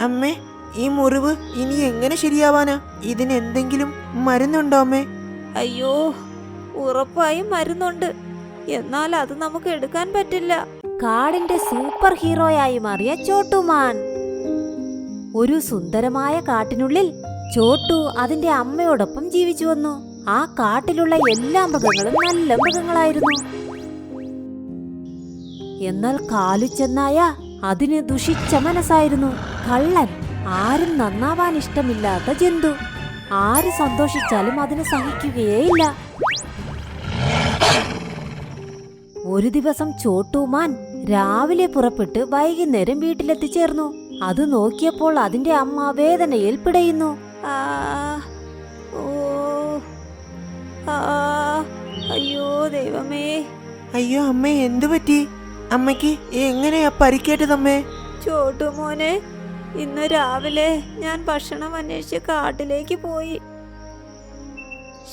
അമ്മേ, ഈ മുറിവ് ഇനി എങ്ങനെ ശരിയാവാനാ? ഇതിന് എന്തെങ്കിലും മരുന്നുണ്ടോ അമ്മേ? അയ്യോ, ഉറപ്പായും മരുന്നുണ്ട്. എന്നാൽ അത് നമുക്ക് എടുക്കാൻ പറ്റില്ല. കാടിന്റെ സൂപ്പർ ഹീറോയായി മാറിയ ചോട്ടുമാൻ. ഒരു സുന്ദരമായ കാട്ടിനുള്ളിൽ ചോട്ടു അതിന്റെ അമ്മയോടൊപ്പം ജീവിച്ചു വന്നു. ആ കാട്ടിലുള്ള എല്ലാ മൃഗങ്ങളും നല്ല മൃഗങ്ങളായിരുന്നു. എന്നാൽ കാലുച്ചെന്നായ അതിന് ദുഷിച്ച മനസ്സായിരുന്നു. കള്ളൻ, ആരും നന്നാവാൻ ഇഷ്ടമില്ലാത്ത ജന്തു. ആര് സന്തോഷിച്ചാലും അതിന് സഹിക്കുകയേയില്ല. ഒരു ദിവസം ചോട്ടുമാൻ രാവിലെ പുറപ്പെട്ട് വൈകുന്നേരം വീട്ടിലെത്തിച്ചേർന്നു. അത് നോക്കിയപ്പോൾ അതിന്റെ അമ്മ വേദനയിൽ പിടയുന്നു. അയ്യോ ദൈവമേ! അയ്യോ അമ്മേ, എന്തു പറ്റി? അമ്മയ്ക്ക് എങ്ങനെയാ പരിക്കേറ്റതമ്മേ? ചോട്ടുമോനെ, ഇന്ന് രാവിലെ ഞാൻ ഭക്ഷണം അന്വേഷിച്ച് കാട്ടിലേക്ക് പോയി.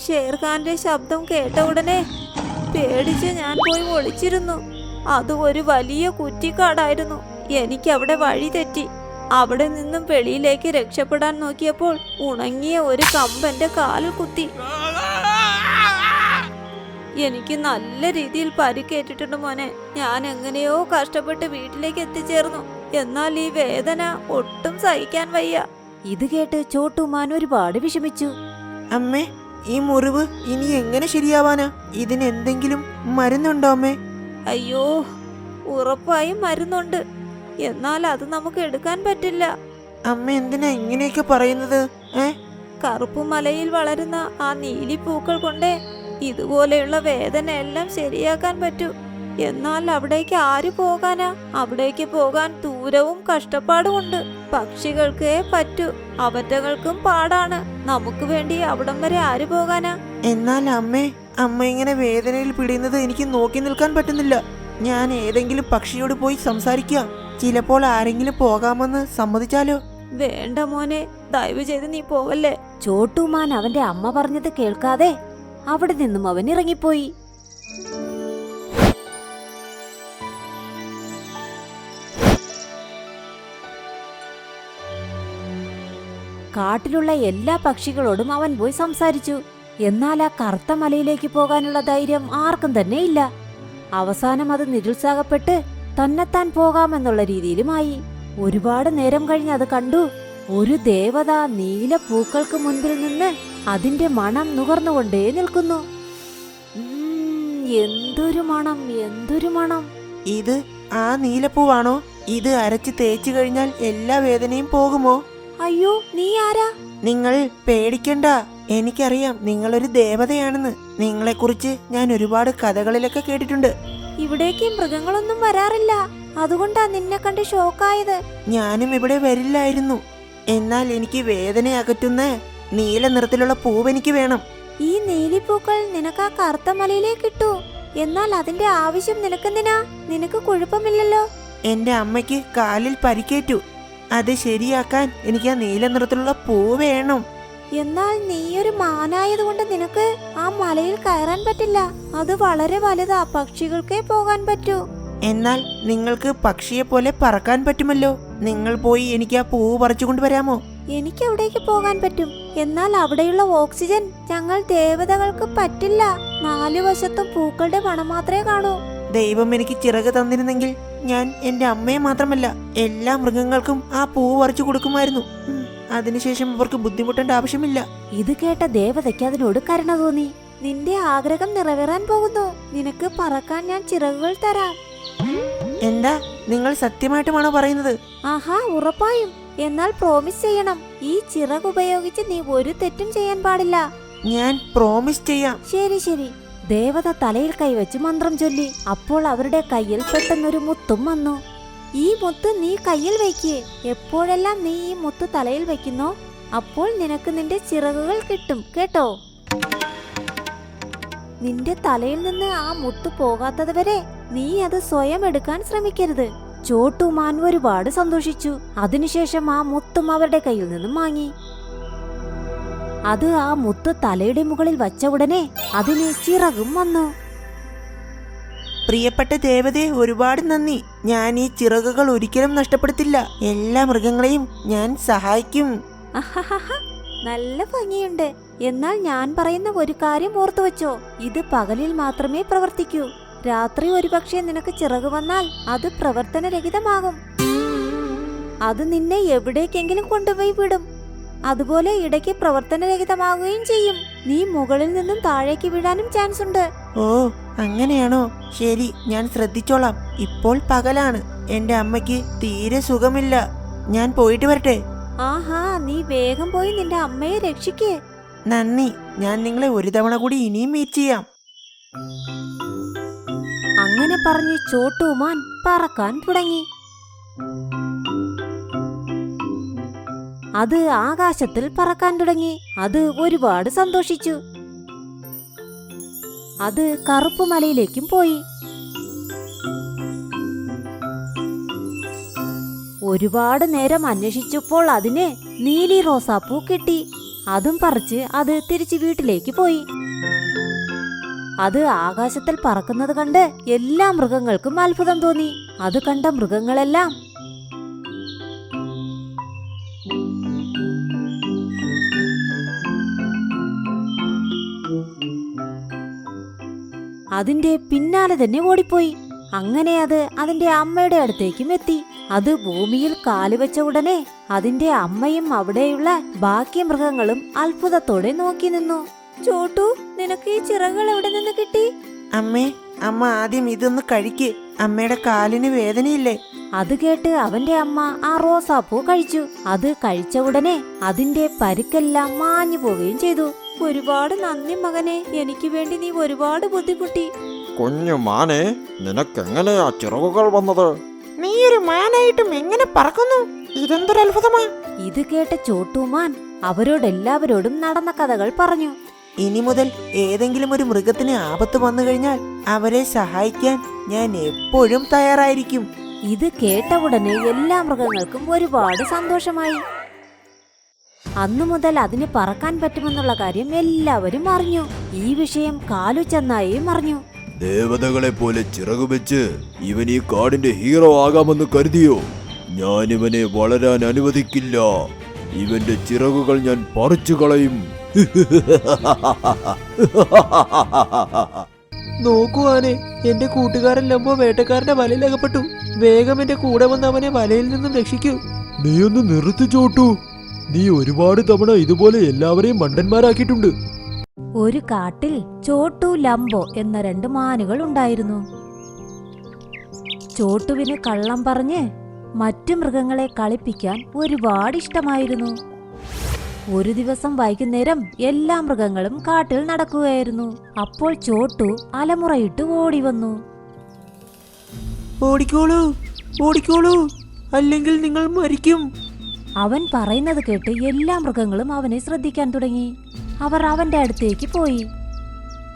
ഷേർഖാന്റെ ശബ്ദം കേട്ട ഉടനെ പേടിച്ച് ഞാൻ പോയി ഒളിച്ചിരുന്നു. അത് ഒരു വലിയ കുറ്റിക്കാടായിരുന്നു. എനിക്കവിടെ വഴി തെറ്റി. അവിടെ നിന്നും വെളിയിലേക്ക് രക്ഷപ്പെടാൻ നോക്കിയപ്പോൾ ഉണങ്ങിയ ഒരു കമ്പന്റെ കാലിൽ കുത്തി. എനിക്ക് നല്ല രീതിയിൽ പരിക്കേറ്റിട്ടുണ്ട് മോനെ. ഞാൻ എങ്ങനെയോ കഷ്ടപ്പെട്ട് വീട്ടിലേക്ക് എത്തിച്ചേർന്നു. എന്നാൽ ഈ വേദന ഒട്ടും സഹിക്കാൻ വയ്യ. ഇത് കേട്ട് ചോട്ടുമാൻ ഒരുപാട് വിഷമിച്ചു. അമ്മേ, ഈ മുറിവ് ഇനി എങ്ങനെ ശരിയാവാനാ? ഇതിന് എന്തെങ്കിലും മരുന്നുണ്ടോ അമ്മേ? അയ്യോ, ഉറപ്പായും മരുന്നുണ്ട്. എന്നാൽ അത് നമുക്ക് എടുക്കാൻ പറ്റില്ല. അമ്മ എന്തിനാ ഇങ്ങനെയൊക്കെ പറയുന്നത്? കറുപ്പുമലയിൽ വളരുന്ന ആ നീലിപ്പൂക്കൾ കൊണ്ട് ഇതുപോലെയുള്ള വേദന എല്ലാം ശരിയാക്കാൻ പറ്റൂ. എന്നാൽ അവിടേക്ക് ആര് പോകാനാ? അവിടേക്ക് പോകാൻ ദൂരവും കഷ്ടപ്പാടും ഉണ്ട്. പക്ഷികൾക്കേ പറ്റൂ, അവറ്റകൾക്കും പാടാണ്. നമുക്ക് വേണ്ടി അവിടം വരെ ആര് പോകാനാ? എന്നാൽ അമ്മ ഇങ്ങനെ വേദനയിൽ പിടിയുന്നത് എനിക്ക് നോക്കി നിൽക്കാൻ പറ്റുന്നില്ല. ഞാൻ ഏതെങ്കിലും പക്ഷിയോട് പോയി സംസാരിക്കാം. ചിലപ്പോൾ ആരെങ്കിലും പോകാമെന്ന് സമ്മതിച്ചാലോ? വേണ്ട മോനെ, ദയവ് ചെയ്ത് നീ പോവല്ലേ. ചോട്ടുമാൻ അവന്റെ അമ്മ പറഞ്ഞത് കേൾക്കാതെ അവിടെ നിന്നും അവൻ ഇറങ്ങിപ്പോയി. കാട്ടിലുള്ള എല്ലാ പക്ഷികളോടും അവൻ പോയി സംസാരിച്ചു. എന്നാൽ ആ കറുത്ത മലയിലേക്ക് പോകാനുള്ള ധൈര്യം ആർക്കും തന്നെ ഇല്ല. അവസാനം അത് നിരുത്സാഹപ്പെട്ട് തന്നെത്താൻ പോകാമെന്നുള്ള രീതിയിലുമായി. ഒരുപാട് നേരം കഴിഞ്ഞ് അത് കണ്ടു. ഒരു ദേവത നീല പൂക്കൾക്ക് മുൻപിൽ നിന്ന് അതിന്റെ മണം നുകർന്നുകൊണ്ടേ നിൽക്കുന്നു. എന്തൊരു മണം, എന്തൊരു മണം! ഇത് ആ നീലപ്പൂവാണോ? ഇത് അരച്ച് തേച്ചു കഴിഞ്ഞാൽ എല്ലാ വേദനയും പോകുമോ? അയ്യോ, നീ ആരാ? നിങ്ങൾ പേടിക്കണ്ട, എനിക്കറിയാം നിങ്ങളൊരു ദേവതയാണെന്ന്. നിങ്ങളെക്കുറിച്ച് ഞാൻ ഒരുപാട് കഥകളിലൊക്കെ കേട്ടിട്ടുണ്ട്. ഇവിടേക്ക് മൃഗങ്ങളൊന്നും വരാറില്ല, അതുകൊണ്ടാ നിന്നെ കണ്ട് ഷോക്കായത്. ഞാനും ഇവിടെ വരില്ലായിരുന്നു. എന്നാൽ എനിക്ക് വേദന അകറ്റുന്ന നീല നിറത്തിലുള്ള പൂവ് എനിക്ക് വേണം. ഈ നീലിപ്പൂക്കൾ നിനക്ക് ആ കറുത്ത മലയിലേക്ക് ഇട്ടു. എന്നാൽ അതിന്റെ ആവശ്യം നിനക്കെന്തിനാ? നിനക്ക് കുഴപ്പമില്ലല്ലോ. എന്റെ അമ്മയ്ക്ക് കാലിൽ പരിക്കേറ്റു. അത് ശരിയാക്കാൻ എനിക്ക് ആ നീല നിറത്തിലുള്ള പൂവ് വേണം. എന്നാൽ നീയൊരു മാനായതുകൊണ്ട് നിനക്ക് ആ മലയിൽ കയറാൻ പറ്റില്ല. അത് വളരെ വലുതാ, പക്ഷികൾക്കേ പോകാൻ പറ്റൂ. എന്നാൽ നിങ്ങൾക്ക് പക്ഷിയെ പോലെ പറക്കാൻ പറ്റുമല്ലോ. നിങ്ങൾ പോയി എനിക്ക് ആ പൂവ് പറിച്ചു കൊണ്ടുവരാമോ? എനിക്ക് അവിടേക്ക് പോകാൻ പറ്റും. എന്നാൽ അവിടെയുള്ള ഓക്സിജൻ ഞങ്ങൾ ദേവതകൾക്ക് പറ്റില്ല. 4 വശത്തും പൂക്കളുടെ മണം മാത്രമേ കാണൂ. ദൈവം എനിക്ക് ചിറക് തന്നിരുന്നെങ്കിൽ ഞാൻ എന്റെ അമ്മയെ മാത്രമല്ല എല്ലാ മൃഗങ്ങൾക്കും ആ പൂവ് പറിച്ചു കൊടുക്കുമായിരുന്നു. അതിനുശേഷം അവർക്ക് ബുദ്ധിമുട്ടേണ്ട ആവശ്യമില്ല. ഇത് കേട്ട ദേവതയ്ക്ക് അതിനോട് കരുണ തോന്നി. നിന്റെ ആഗ്രഹം നിറവേറാൻ പോകുന്നു. നിനക്ക് പറക്കാൻ ഞാൻ ചിറകുകൾ തരാം. എന്താ, നിങ്ങൾ സത്യമായിട്ടുമാണോ പറയുന്നത്? ആഹാ, ഉറപ്പായും. എന്നാൽ പ്രോമിസ് ചെയ്യണം. ഈ ചിറക് ഉപയോഗിച്ച് നീ ഒരു തെറ്റും ചെയ്യാൻ പാടില്ല. ഞാൻ പ്രോമിസ് ചെയ്യാം. ശരി ശരി. ദേവത തലയിൽ കൈവച്ച് മന്ത്രം ചൊല്ലി. അപ്പോൾ അവരുടെ കയ്യിൽ പെട്ടെന്നൊരു മുത്തും വന്നു. ഈ മുത്ത് നീ കയ്യിൽ വയ്ക്കേ. എപ്പോഴെല്ലാം നീ ഈ മുത്ത് തലയിൽ വയ്ക്കുന്നോ അപ്പോൾ നിനക്ക് നിന്റെ ചിറകുകൾ കിട്ടും, കേട്ടോ. നിന്റെ തലയിൽ നിന്ന് ആ മുത്ത് പോകാത്തത് വരെ നീ അത് സ്വയം എടുക്കാൻ ശ്രമിക്കരുത്. ചോട്ടുമാൻ ഒരുപാട് സന്തോഷിച്ചു. അതിനുശേഷം ആ മുത്തും അവരുടെ കയ്യിൽ നിന്നും വാങ്ങി. അത് ആ മുത്ത് തലയുടെ മുകളിൽ വച്ച ഉടനെ അതിന് ചിറകും വന്നു. പ്രിയപ്പെട്ട ദേവതയെ ഒരുപാട് നന്ദി. ഞാൻ ഈ ചിറകുകൾ ഒരിക്കലും നഷ്ടപ്പെടുത്തില്ല. എല്ലാ മൃഗങ്ങളെയും ഞാൻ സഹായിക്കും. അഹഹഹ, നല്ല ഭംഗിയുണ്ട്. എന്നാൽ ഞാൻ പറയുന്ന ഒരു കാര്യം ഓർത്തു വെച്ചോ, ഇത് പകലിൽ മാത്രമേ പ്രവർത്തിക്കൂ. രാത്രി ഒരുപക്ഷെ നിനക്ക് ചിറക് വന്നാൽ അത് പ്രവർത്തനരഹിതമാകും. അത് നിന്നെ എവിടേക്കെങ്കിലും കൊണ്ടുപോയി വിടും. അതുപോലെ ഇടയ്ക്ക് പ്രവർത്തനരഹിതമാകുകയും ചെയ്യും. നീ മുകളിൽ നിന്നും താഴേക്ക് വീഴാനും ചാൻസ് ഉണ്ട്. ഓ, അങ്ങനെയാണോ? ശരി, ഞാൻ ശ്രദ്ധിച്ചോളാം. ഇപ്പോൾ പകലാണ്. എന്റെ അമ്മയ്ക്ക് തീരെ സുഖമില്ല. ഞാൻ പോയിട്ട് വരട്ടെ. ആഹാ, നീ വേഗം പോയി നിന്റെ അമ്മയെ രക്ഷിക്കേ. നന്ദി. ഞാൻ നിങ്ങളെ ഒരു തവണ കൂടി ഇനിയും മീറ്റ് ചെയ്യാം. അങ്ങനെ പറഞ്ഞ് ചോട്ടുമാൻ പറക്കാൻ തുടങ്ങി. അത് ആകാശത്തിൽ പറക്കാൻ തുടങ്ങി. അത് ഒരുപാട് സന്തോഷിച്ചു. അത് കറുപ്പുമലയിലേക്കും പോയി. ഒരുപാട് നേരം അന്വേഷിച്ചപ്പോൾ അതിന് നീലി റോസാപ്പൂ കിട്ടി. അതും പറിച്ച് അത് തിരിച്ച് വീട്ടിലേക്ക് പോയി. അത് ആകാശത്തിൽ പറക്കുന്നത് കണ്ട് എല്ലാ മൃഗങ്ങൾക്കും അത്ഭുതം തോന്നി. അത് കണ്ട മൃഗങ്ങളെല്ലാം അതിന്റെ പിന്നാലെ തന്നെ ഓടിപ്പോയി. അങ്ങനെ അത് അതിന്റെ അമ്മയുടെ അടുത്തേക്കും എത്തി. അത് ഭൂമിയിൽ കാലുവെച്ച ഉടനെ അതിന്റെ അമ്മയും അവിടെയുള്ള ബാക്കി മൃഗങ്ങളും അത്ഭുതത്തോടെ നോക്കി നിന്നു. ചോട്ടു, നിനക്ക് ഈ ചിറകുകൾ എവിടെ നിന്ന് കിട്ടി? അമ്മേ, അമ്മ ആദ്യം ഇതൊന്ന് കഴിക്ക്. അമ്മയുടെ കാലിന് വേദനയില്ലേ? അത് കേട്ട് അവന്റെ അമ്മ ആ റോസാപ്പൂ കഴിച്ചു. അത് കഴിച്ച ഉടനെ അതിന്റെ പരുക്കെല്ലാം മാഞ്ഞു പോവുകയും ചെയ്തു. ഒരുപാട് നന്ദി മകനെ, എനിക്ക് വേണ്ടി നീ ഒരുപാട് ബുദ്ധിമുട്ടി. കുഞ്ഞു മാനെ, നിനക്കെങ്ങനെയാ ചിറകുകൾ വന്നത്? നീ ഒരു മാനായിട്ടും എങ്ങനെ പറക്കുന്നു? ഇതെന്തൊരു അത്ഭുതമാ! ഇത് കേട്ട ചോട്ടുമാൻ അവരോടെല്ലാവരോടും നടന്ന കഥകൾ പറഞ്ഞു. ഇനി മുതൽ ഏതെങ്കിലും ഒരു മൃഗത്തിന് ആപത്ത് വന്നു കഴിഞ്ഞാൽ അവരെ സഹായിക്കാൻ ഞാൻ എപ്പോഴും തയ്യാറായിരിക്കും. ഇത് കേട്ട ഉടനെ എല്ലാ മൃഗങ്ങൾക്കും ഒരുപാട് സന്തോഷമായി. അന്നു മുതൽ അതിന് പറക്കാൻ പറ്റുമെന്നുള്ള കാര്യം എല്ലാവരും അറിഞ്ഞു. ഈ വിഷയം കാലു ചെന്നായും അറിഞ്ഞു. ദേവതകളെ പോലെ ചിറകു വെച്ച് ഇവൻ ഈ കാടിന്റെ ഹീറോ ആകാമെന്ന് കരുതിയോ? ഞാൻ ഇവനെ വളരാൻ അനുവദിക്കില്ല. ഇവന്റെ ചിറകുകൾ ഞാൻ പറിച്ചു കളയും. നോക്കുവാനെ, എന്റെ കൂട്ടുകാരൻ ലംബോ വേട്ടക്കാരന്റെ വലയിൽ അകപ്പെട്ടു. വേഗം എന്റെ കൂടെ വന്ന് അവനെ വലയിൽ നിന്നും രക്ഷിക്കൂ. നീ ഒന്ന് നിർത്തി ചോട്ടു. നീ ഒരുപാട് തവണ ഇതുപോലെ എല്ലാവരെയും മണ്ടന്മാരാക്കിയിട്ടുണ്ട്. ഒരു കാട്ടിൽ ചോട്ടു ലംബോ എന്ന 2 മാനുകൾ ഉണ്ടായിരുന്നു. ചോട്ടുവിന് കള്ളം പറഞ്ഞ് മറ്റു മൃഗങ്ങളെ കളിപ്പിക്കാൻ ഒരുപാട് ഇഷ്ടമായിരുന്നു. ഒരു ദിവസം വൈകുന്നേരം എല്ലാ മൃഗങ്ങളും കാട്ടിൽ നടക്കുകയായിരുന്നു. അപ്പോൾ ചോട്ടു അലമുറയിട്ട് ഓടി വന്നു. ഓടിക്കോളൂ, ഓടിക്കോളൂ, അല്ലെങ്കിൽ നിങ്ങൾ മരിക്കും. അവൻ പറയുന്നത് കേട്ട് എല്ലാ മൃഗങ്ങളും അവനെ ശ്രദ്ധിക്കാൻ തുടങ്ങി. അവർ അവന്റെ അടുത്തേക്ക് പോയി.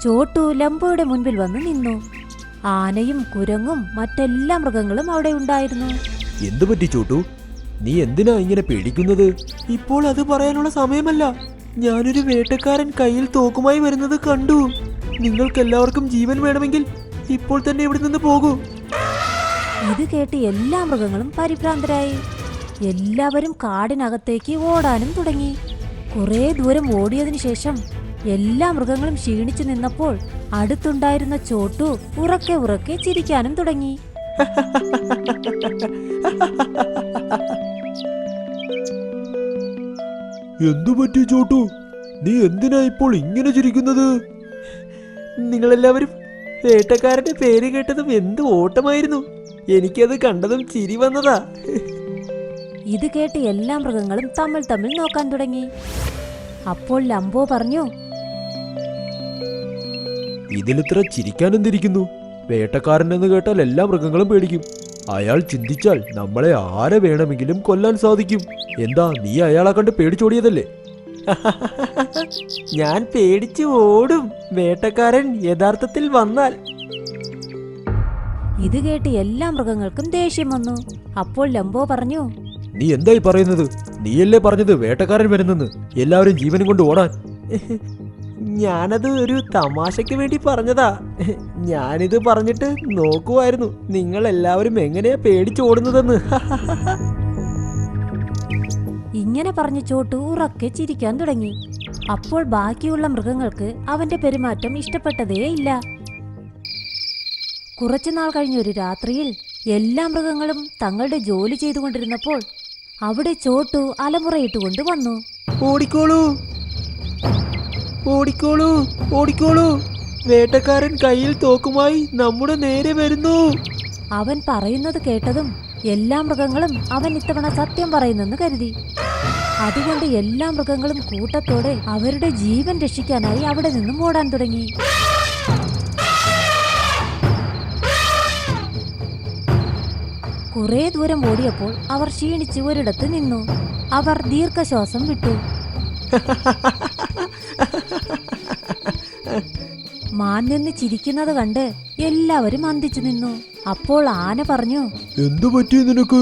ചോട്ടു ലംബോയുടെ മുൻപിൽ വന്ന് നിന്നു. ആനയും കുരങ്ങും മറ്റെല്ലാ മൃഗങ്ങളും അവിടെ ഉണ്ടായിരുന്നു. എന്തു പറ്റി ചോട്ടു? നീ എന്തിനാ ഇങ്ങനെ പേടിക്കുന്നത്? ഇപ്പോൾ അത് പറയാനുള്ള സമയമല്ല. ഞാനൊരു വേട്ടക്കാരൻ കയ്യിൽ തോക്കുമായി വരുന്നത് കണ്ടു. നിങ്ങൾക്കെല്ലാവർക്കും ജീവൻ വേണമെങ്കിൽ ഇപ്പോൾ തന്നെ ഇവിടെ നിന്ന് പോകൂ. ഇത് കേട്ട് എല്ലാ മൃഗങ്ങളും പരിഭ്രാന്തരായി. എല്ലാവരും കാടിനകത്തേക്ക് ഓടാനും തുടങ്ങി. കുറേ ദൂരം ഓടിയതിനു ശേഷം എല്ലാ മൃഗങ്ങളും ക്ഷീണിച്ചു നിന്നപ്പോൾ അടുത്തുണ്ടായിരുന്ന ചോട്ടു ഉറക്കെ ഉറക്കെ ചിരിക്കാനും തുടങ്ങി. എന്തു പറ്റി ചോട്ടു? നീ എന്തിനാ ഇപ്പോൾ ഇങ്ങനെ ചിരിക്കുന്നത്? നിങ്ങളെല്ലാവരും വേട്ടക്കാരന്റെ പേര് കേട്ടതും എന്ത് ഓട്ടമായിരുന്നു. എനിക്കത് കണ്ടതും ചിരി വന്നതാ. ഇത് കേട്ട് എല്ലാ മൃഗങ്ങളും തമ്മിൽ തമ്മിൽ നോക്കാൻ തുടങ്ങി. അപ്പോൾ ലംബോ പറഞ്ഞു, ഇതിലിത്ര ചിരിക്കാനെന്തിരിക്കുന്നു? വേട്ടക്കാരൻ എന്ന് കേട്ടാൽ എല്ലാ മൃഗങ്ങളും പേടിക്കും. അയാൾ ചിന്തിച്ചാൽ നമ്മളെ ആരെ വേണമെങ്കിലും കൊല്ലാൻ സാധിക്കും. എന്താ, നീ അയാളെ കണ്ട് പേടിച്ചോടിയതല്ലേ? ഞാൻ പേടിച്ചു ഓടും, വേട്ടക്കാരൻ യഥാർത്ഥത്തിൽ വന്നാൽ. ഇത് കേട്ട് എല്ലാ മൃഗങ്ങൾക്കും ദേഷ്യം വന്നു. അപ്പോൾ ലംബോ പറഞ്ഞു, നീ എന്തായി പറയുന്നത്? നീയല്ലേ പറഞ്ഞത് വേട്ടക്കാരൻ വരുന്നെന്ന്? എല്ലാവരും ജീവനും കൊണ്ട് ഓടാൻ. ഞാനത് ഒരു തമാശയ്ക്ക് വേണ്ടി പറഞ്ഞതാ. ഞാനിത് പറഞ്ഞിട്ട് നോക്കുമായിരുന്നു നിങ്ങൾ എല്ലാവരും എങ്ങനെയാ പേടിച്ചോടുന്നതെന്ന്. ഇങ്ങനെ പറഞ്ഞ് ചോട്ടു ഉറക്കെ ചിരിക്കാൻ തുടങ്ങി. അപ്പോൾ ബാക്കിയുള്ള മൃഗങ്ങൾക്ക് അവന്റെ പെരുമാറ്റം ഇഷ്ടപ്പെട്ടതേയില്ല. കുറച്ചുനാൾ കഴിഞ്ഞ ഒരു രാത്രിയിൽ എല്ലാ മൃഗങ്ങളും തങ്ങളുടെ ജോലി ചെയ്തുകൊണ്ടിരുന്നപ്പോൾ അവിടെ ചോട്ടു അലമുറയിട്ടുകൊണ്ട് വന്നു. ഓടിക്കോളൂ, ഓടിക്കോളൂ, ഓടിക്കോളൂ, വേട്ടക്കാരൻ കയ്യിൽ തോക്കുമായി നമ്മുടെ നേരെ വരുന്നു. അവൻ പറയുന്നത് കേട്ടതും എല്ലാ മൃഗങ്ങളും അവൻ ഇത്തവണ സത്യം പറയുന്നെന്ന് കരുതി. അതുകൊണ്ട് എല്ലാ മൃഗങ്ങളും കൂട്ടത്തോടെ അവരുടെ ജീവൻ രക്ഷിക്കാനായി അവിടെ നിന്നും ഓടാൻ തുടങ്ങി. കുറെ ദൂരം ഓടിയപ്പോൾ അവർ ക്ഷീണിച്ച് ഒരിടത്ത് നിന്നു. അവർ ദീർഘശ്വാസം വിട്ടു. മാൻ നിന്ന് ചിരിക്കുന്നത് കണ്ട് എല്ലാവരും അന്തിച്ചു നിന്നു. അപ്പോൾ ആന പറഞ്ഞു, എന്തു പറ്റി നിനക്ക്?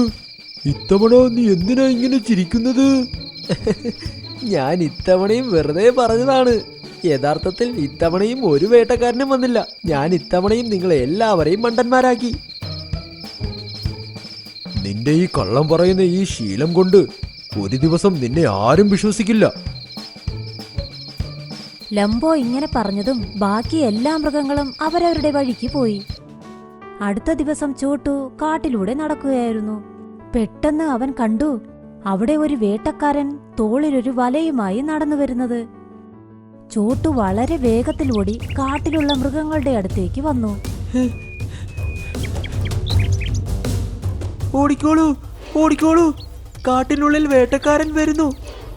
ഇത്തവണ നീ എന്തിനാ ഇങ്ങനെ ചിരിക്കുന്നത്? ഞാൻ ഇത്തവണയും വെറുതെ പറഞ്ഞതാണ്. യഥാർത്ഥത്തിൽ ഇത്തവണയും ഒരു വേട്ടക്കാരനും വന്നില്ല. ഞാൻ ഇത്തവണയും നിങ്ങളെ എല്ലാവരെയും മണ്ടന്മാരാക്കി. നിന്റെ ഈ കള്ളം പറയുന്ന ഈ ശീലം കൊണ്ട് ഒരു ദിവസം നിന്നെ ആരും വിശ്വസിക്കില്ല. ലംബോ ഇങ്ങനെ പറഞ്ഞതും ബാക്കി എല്ലാ മൃഗങ്ങളും അവരവരുടെ വഴിക്ക് പോയി. അടുത്ത ദിവസം ചോട്ടു കാട്ടിലൂടെ നടക്കുകയായിരുന്നു. പെട്ടെന്ന് അവൻ കണ്ടു അവിടെ ഒരു വേട്ടക്കാരൻ തോളിലൊരു വലയുമായി നടന്നു വരുന്നത്. ചോട്ടു വളരെ വേഗത്തിൽ ഓടി കാട്ടിലുള്ള മൃഗങ്ങളുടെ അടുത്തേക്ക് വന്നു. ഓടിക്കോളൂ, ഓടിക്കോളൂ, കാട്ടിനുള്ളിൽ വേട്ടക്കാരൻ വരുന്നു.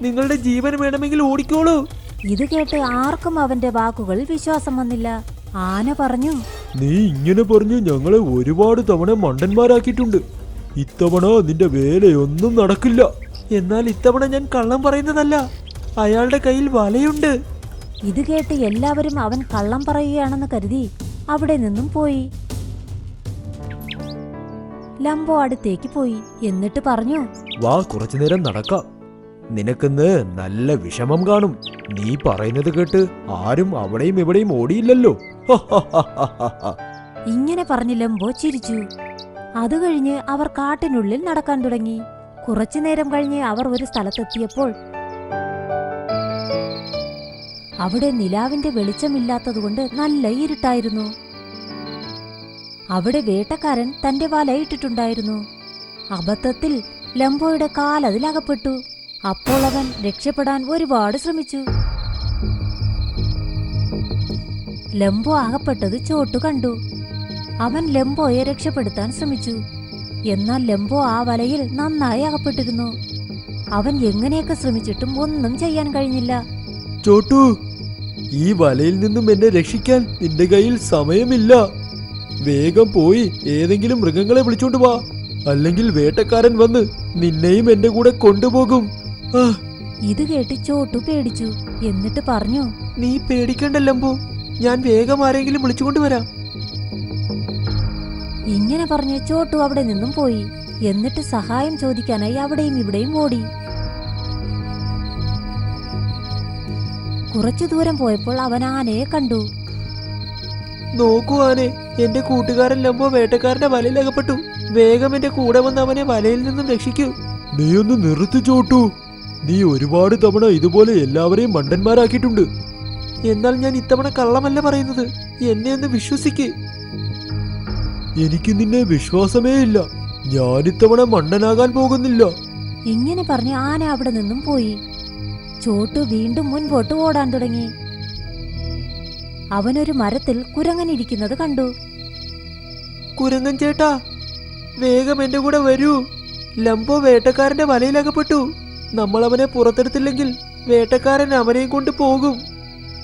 നിങ്ങളുടെ ജീവൻ വേണമെങ്കിൽ ഓടിക്കോളൂ. ഇത് കേട്ട് ആർക്കും അവന്റെ വാക്കുകൾ വിശ്വാസം വന്നില്ല. ആന പറഞ്ഞു, നീ ഇങ്ങനെ പറഞ്ഞ് ഞങ്ങളെ ഒരുപാട് തവണ മണ്ടന്മാരാക്കിയിട്ടുണ്ട്. ഇത്തവണ നിന്റെ വേലയൊന്നും നടക്കില്ല. എന്നാൽ ഇത്തവണ ഞാൻ കള്ളം പറയുന്നതല്ല. അയാളുടെ കയ്യിൽ വലയുണ്ട്. ഇത് കേട്ട് എല്ലാവരും അവൻ കള്ളം പറയുകയാണെന്ന് കരുതി അവിടെ നിന്നും പോയി. ലംബോ അടുത്തേക്ക് പോയി. എന്നിട്ട് പറഞ്ഞു, വാ, കുറച്ചു നേരം നടക്കാം. നിനക്കിന്ന് നല്ല വിഷമം കാണും. നീ പറയുന്നത് കേട്ട് ആരും അവിടെയും ഇവിടെയും ഓടിയില്ലല്ലോ. ഇങ്ങനെ പറഞ്ഞ് ലംബോ ചിരിച്ചു. അത് കഴിഞ്ഞ് അവർ കാട്ടിനുള്ളിൽ നടക്കാൻ തുടങ്ങി. കുറച്ചു നേരം കഴിഞ്ഞ് അവർ ഒരു സ്ഥലത്തെത്തിയപ്പോൾ അവിടെ നിലാവിന്റെ വെളിച്ചമില്ലാത്തതുകൊണ്ട് നല്ല ഇരുട്ടായിരുന്നു. അവിടെ വേട്ടക്കാരൻ തന്റെ വല ഇട്ടിട്ടുണ്ടായിരുന്നു. അബദ്ധത്തിൽ ലംബോയുടെ കാലതിലകപ്പെട്ടു. അപ്പോൾ അവൻ രക്ഷപ്പെടാൻ ഒരുപാട് ശ്രമിച്ചു. ലംബോ അകപ്പെട്ടത് ചോട്ടു കണ്ടു. അവൻ ലംബോയെ രക്ഷപ്പെടുത്താൻ ശ്രമിച്ചു. എന്നാൽ ലംബോ ആ വലയിൽ നന്നായി അകപ്പെട്ടിരുന്നു. അവൻ എങ്ങനെയൊക്കെ ശ്രമിച്ചിട്ടും ഒന്നും ചെയ്യാൻ കഴിഞ്ഞില്ല. ചോട്ടു, ഈ വലയിൽ നിന്നും എന്നെ രക്ഷിക്കാൻ നിന്റെ കയ്യിൽ സമയമില്ല. വേഗം പോയി ഏതെങ്കിലും മൃഗങ്ങളെ വിളിച്ചോണ്ട് വാ, അല്ലെങ്കിൽ വേട്ടക്കാരൻ വന്ന് നിന്നെയും എന്റെ കൂടെ കൊണ്ടുപോകും. ഇത് കേട്ട് ചോട്ടു പേടിച്ചു. എന്നിട്ട് പറഞ്ഞു, നീ പേടിക്കണ്ടല്ലോ, ഞാൻ വേഗം ആരെങ്കിലും വിളിച്ചുകൊണ്ട് വരാം. ഇങ്ങനെ പറഞ്ഞ് ചോട്ടു അവിടെ നിന്നും പോയി. എന്നിട്ട് സഹായം ചോദിക്കാനായി അവിടെയും ഇവിടെയും ഓടി. കുറച്ചു ദൂരം പോയപ്പോൾ അവൻ ആനയെ കണ്ടു. നോക്കൂ ആനെ, എന്റെ കൂട്ടുകാരൻ ലംബോ വേട്ടക്കാരന്റെ വലയിൽ അകപ്പെട്ടു. വേഗം എന്റെ കൂടെ വന്ന് അവനെ വലയിൽ നിന്നും രക്ഷിക്കൂ. നീ ഒന്ന് നിർത്തി ചോട്ടു. നീ ഒരുപാട് തവണ ഇതുപോലെ എല്ലാവരെയും മണ്ടന്മാരാക്കിയിട്ടുണ്ട്. എന്നാൽ ഞാൻ ഇത്തവണ കള്ളമല്ല പറയുന്നത്. എന്നെ ഒന്ന് വിശ്വസിക്ക്. എനിക്ക് നിന്നെ വിശ്വാസമേ ഇല്ല. ഞാനിത്തവണ മണ്ടനാകാൻ പോകുന്നില്ല. ഇങ്ങനെ പറഞ്ഞ് ആന അവിടെ നിന്നും പോയി. ചോട്ടു വീണ്ടും മുൻപോട്ട് ഓടാൻ തുടങ്ങി. അവനൊരു മരത്തിൽ കുരങ്ങനിരിക്കുന്നത് കണ്ടു. കുരങ്ങൻ ചേട്ടാ, വേഗം എന്റെ കൂടെ വരൂ. ലംബോ വേട്ടക്കാരന്റെ വലയിലകപ്പെട്ടു. നമ്മൾ അവനെ പുറത്തെടുത്തില്ലെങ്കിൽ വേട്ടക്കാരൻ അവനെയും കൊണ്ട് പോകും.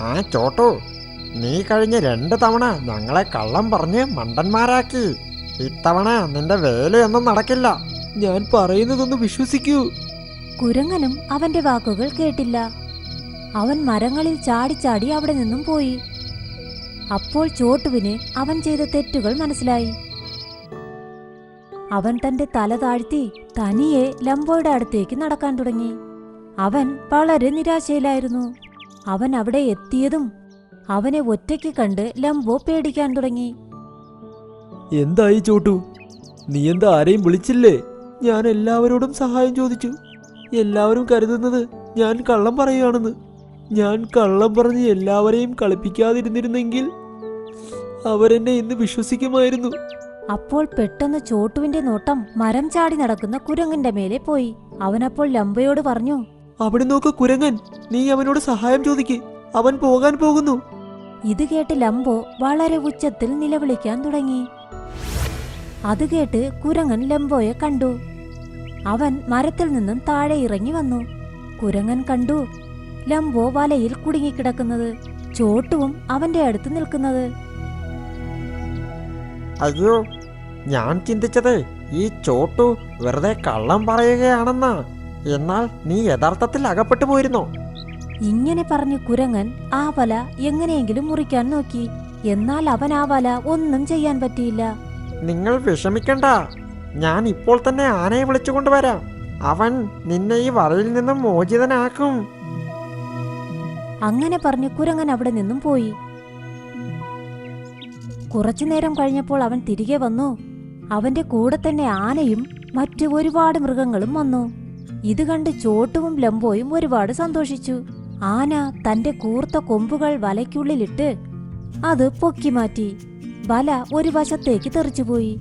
ആ ചോട്ടു, നീ കഴിഞ്ഞ 2 തവണ ഞങ്ങളെ കള്ളം പറഞ്ഞ് മണ്ടന്മാരാക്കി. ഇത്തവണ നിന്റെ വേലയൊന്നും നടക്കില്ല. ഞാൻ പറയുന്നതൊന്ന് വിശ്വസിക്കൂ. കുരങ്ങനും അവന്റെ വാക്കുകൾ കേട്ടില്ല. അവൻ മരങ്ങളിൽ ചാടിച്ചാടി അവിടെ നിന്നും പോയി. അപ്പോൾ ചോട്ടുവിന് അവൻ ചെയ്ത തെറ്റുകൾ മനസ്സിലായി. അവൻ തന്റെ തല താഴ്ത്തി തനിയെ ലംബോയുടെ അടുത്തേക്ക് നടക്കാൻ തുടങ്ങി. അവൻ വളരെ നിരാശയിലായിരുന്നു. അവൻ അവിടെ എത്തിയതും അവനെ ഒറ്റയ്ക്ക് കണ്ട് ലംബോ പേടിക്കാൻ തുടങ്ങി. എന്തായി ചോട്ടു? നീ എന്താ ആരെയും വിളിച്ചില്ലേ? ഞാൻ എല്ലാവരോടും സഹായം ചോദിച്ചു. എല്ലാവരും കരുതുന്നത് ഞാൻ കള്ളം പറയുകയാണെന്ന്. ഞാൻ കള്ളം പറഞ്ഞ് എല്ലാവരെയും കളിപ്പിക്കാതിരുന്നിരുന്നെങ്കിൽ അവരെന്നെ ഇന്ന് വിശ്വസിക്കുമായിരുന്നു. അപ്പോൾ പെട്ടെന്ന് ചോട്ടുവിന്റെ നോട്ടം മരം ചാടി നടക്കുന്ന കുരങ്ങന്റെ മേലെ പോയി. അവനപ്പോൾ ലംബയോട് പറഞ്ഞു, അവിടെ നോക്ക് കുരങ്ങൻ, നീ അവനോട് സഹായം ചോദിക്ക്, അവൻ പോകാൻ പോകുന്നു. ഇത് കേട്ട് ലംബോ വളരെ ഉച്ചത്തിൽ നിലവിളിക്കാൻ തുടങ്ങി. അത് കേട്ട് കുരങ്ങൻ ലംബോയെ കണ്ടു. അവൻ മരത്തിൽ നിന്നും താഴെ ഇറങ്ങി വന്നു. കുരങ്ങൻ കണ്ടു ലംബോ വലയിൽ കുടുങ്ങിക്കിടക്കുന്നത്, ചോട്ടുവും അവന്റെ അടുത്ത് നിൽക്കുന്നത്. അയ്യോ, ഞാൻ ചിന്തിച്ചത് ഈ ചോട്ടു വെറുതെ കള്ളം പറയുകയാണെന്നാ. എന്നാൽ നീ യഥാർത്ഥത്തിൽ അകപ്പെട്ടു പോയിരുന്നോ? ഇങ്ങനെ പറഞ്ഞ് കുരങ്ങൻ ആ വല എങ്ങനെയെങ്കിലും മുറിക്കാൻ നോക്കി. എന്നാൽ അവൻ ആ വല ഒന്നും ചെയ്യാൻ പറ്റിയില്ല. നിങ്ങൾ വിഷമിക്കണ്ട, ഞാൻ ഇപ്പോൾ തന്നെ ആനയെ വിളിച്ചുകൊണ്ടുവരാം. അവൻ നിന്നെ ഈ വലയിൽ നിന്നും മോചിതനാക്കും. അങ്ങനെ പറഞ്ഞ് കുരങ്ങൻ അവിടെ നിന്നും പോയി. കുറച്ചുനേരം കഴിഞ്ഞപ്പോൾ അവൻ തിരികെ വന്നു. അവന്റെ കൂടെ തന്നെ ആനയും മറ്റു ഒരുപാട് മൃഗങ്ങളും വന്നു. ഇത് കണ്ട് ചോട്ടുവും ലംബോയും ഒരുപാട് സന്തോഷിച്ചു. ആന തന്റെ കൂർത്ത കൊമ്പുകൾ വലയ്ക്കുള്ളിലിട്ട് അത് പൊക്കി മാറ്റി. വല ഒരു വശത്തേക്ക് തെറിച്ചുപോയി.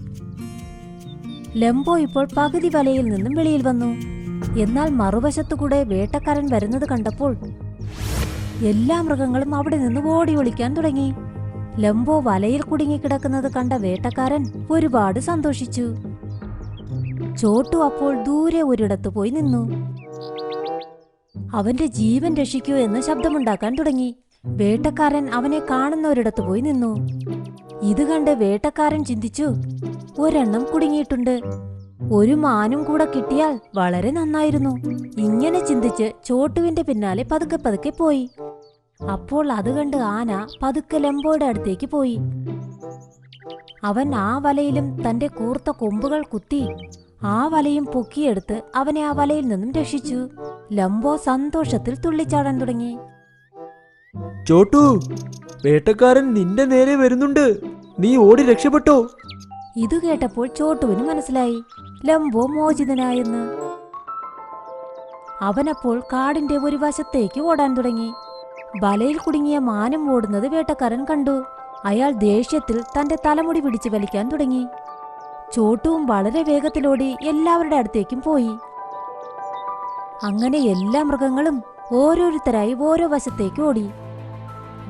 ലംബോ ഇപ്പോൾ പകുതി വലയിൽ നിന്നും വെളിയിൽ വന്നു. എന്നാൽ മറുവശത്തുകൂടെ വേട്ടക്കാരൻ വരുന്നത് കണ്ടപ്പോൾ എല്ലാ മൃഗങ്ങളും അവിടെ നിന്ന് ഓടി ഒളിക്കാൻ തുടങ്ങി. ലംബോ വലയിൽ കുടുങ്ങിക്കിടക്കുന്നത് കണ്ട വേട്ടക്കാരൻ ഒരുപാട് സന്തോഷിച്ചു. ചോട്ടു അപ്പോൾ ദൂരെ ഒരിടത്ത് പോയി നിന്നു. അവന്റെ ജീവൻ രക്ഷിക്കൂ എന്ന് ശബ്ദമുണ്ടാക്കാൻ തുടങ്ങി. വേട്ടക്കാരൻ അവനെ കാണുന്ന ഒരിടത്ത് പോയി നിന്നു. ഇത് കണ്ട് വേട്ടക്കാരൻ ചിന്തിച്ചു, ഒരെണ്ണം കുടുങ്ങിയിട്ടുണ്ട്, ഒരു മാനും കൂടെ കിട്ടിയാൽ വളരെ നന്നായിരുന്നു. ഇങ്ങനെ ചിന്തിച്ച് ചോട്ടുവിന്റെ പിന്നാലെ പതുക്കെ പതുക്കെ പോയി. അപ്പോൾ അത് കണ്ട് ആന പതുക്കെ ലംബോയുടെ അടുത്തേക്ക് പോയി. അവൻ ആ വലയിലും തന്റെ കൂർത്ത കൊമ്പുകൾ കുത്തി ആ വലയും പൊക്കിയെടുത്ത് അവനെ ആ വലയിൽ നിന്നും രക്ഷിച്ചു. ലംബോ സന്തോഷത്തിൽ തുള്ളിച്ചാടാൻ തുടങ്ങി. ചോട്ടു, വേട്ടക്കാരൻ നിന്റെ നേരെ വരുന്നുണ്ട്, നീ ഓടി രക്ഷപ്പെട്ടോ. ഇത് കേട്ടപ്പോൾ ചോട്ടുവിന് മനസ്സിലായി ലംബോ മോചിതനായെന്ന്. അവനപ്പോൾ കാടിന്റെ ഒരു വശത്തേക്ക് ഓടാൻ തുടങ്ങി. വലയിൽ കുടുങ്ങിയ മാനം ഓടുന്നത് വേട്ടക്കാരൻ കണ്ടു. അയാൾ ദേഷ്യത്തിൽ തന്റെ തലമുടി പിടിച്ച് വലിക്കാൻ തുടങ്ങി. ചോട്ടുവും വളരെ വേഗത്തിലോടി എല്ലാവരുടെ അടുത്തേക്കും പോയി. അങ്ങനെ എല്ലാ മൃഗങ്ങളും ഓരോരുത്തരായി ഓരോ വശത്തേക്ക് ഓടി.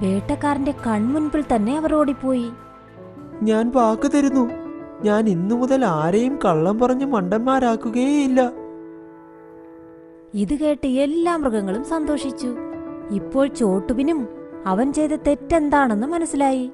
വേട്ടക്കാരന്റെ കൺമുൻപിൽ തന്നെ അവർ ഓടിപ്പോയി. ഞാൻ വാക്ക് തരുന്നു, ഞാൻ ഇന്നു മുതൽ ആരെയും കള്ളം പറഞ്ഞ് മണ്ടന്മാരാക്കുകയേയില്ല. ഇത് കേട്ട് എല്ലാ മൃഗങ്ങളും സന്തോഷിച്ചു. ഇപ്പോൾ ചോട്ടുവിനും അവൻ ചെയ്ത തെറ്റെന്താണെന്ന് മനസ്സിലായി.